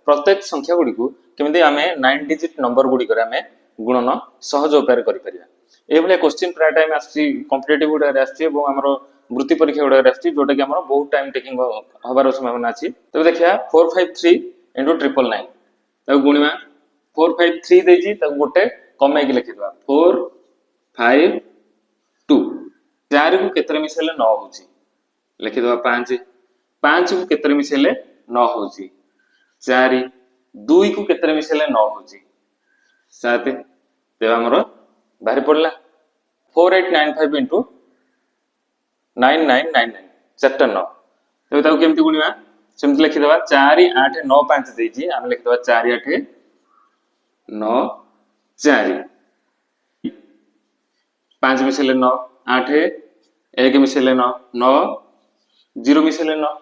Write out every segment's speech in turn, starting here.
प्रत्येक संख्या गुड़ी को केमिति आमे 9 डिजिट नंबर गुड़ी करे आमे गुणन सहज उपाय करि परिबा। ए भले क्वेश्चन प्राय टाइम आसी कॉम्पिटिटिव गुड़ा रे आसी एवं हमरो वृत्ति परीक्षा गुड़ा रे आसी जोटा कि हमरो बहुत टाइम टेकिंग हबार संभावना अछि। तबे देखिया 453 * 999 तब गुणिमा 453 देजी तब गोटे कमे के लिखि दवा 452 4 को केतरे मिसेले 9 होची लिखि दवा 5 5 को केतरे मिसेले 9 होची 4 2 को केतरे मिसेले 9 होची 7 तेबा हमरो बाहर पड़ला 4895 * 9999 चारटा 9 तेबे ताऊ केमति गुणिबा सेमति लिखि दवा 4 8 9 5 देजी हम लिखि दवा 4 8 9 4 5 मिसेले 9 8 1 मिसेले 9 9 0 मिसेले 9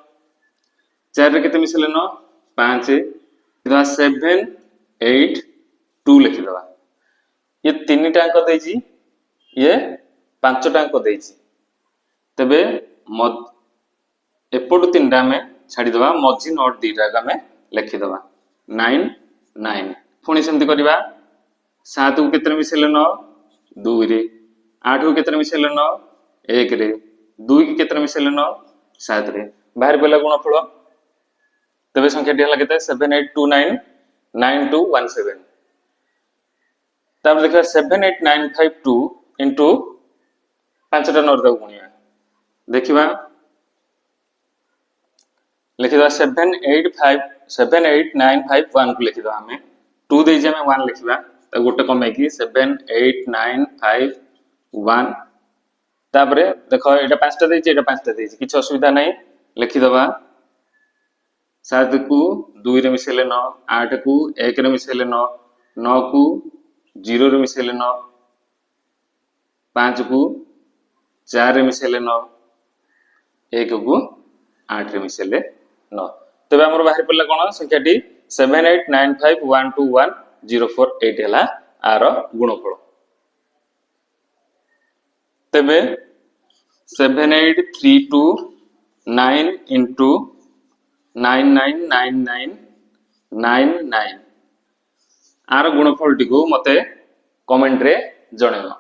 4 रे केते मिसेले 9 5 दवा 7 8 2 लिखि दवा ये तीन टांक देजी ये पांच टांक देजी तबे एपटू तीन टा में छाड़ी दवा मझी नोट दीटा का में लिखि दवा 9 9 पुणी सेमती करबा 7 को केतरे मिसेले 9 2 रे 8 को केतरे मिसेले 9 1 रे 2 को केतरे मिसेले 9 7 रे बाहर पला गुणफल तबे संख्या टी हला केते 7829 9217 तब देखिए 78952 इंटू 5टा नंबर तक गुणिया देखिबा लिखिदा 78951 को लिखिदा हमें 2 दे जे हमें 1 लिखिबा त गोटे कमे की 78951 तापरे देखो एटा 5टा दे जे एटा 5टा दे जे किछ असुविधा नहीं लिखि दबा 7 को 2 रे मिसेले 9 8 को 1 रे मिसेले 9 9 को 0 रे मिसेले 9 5 को 4 रे मिसेले 9 1 को 8 रे मिसेले 9 तबे हमर बाहर पड़ला कोन संख्याटी 7895121048 हला आर गुणफल तबे 78329 into 999999 आर गुणफल टी को मते कमेंट रे जणेवा।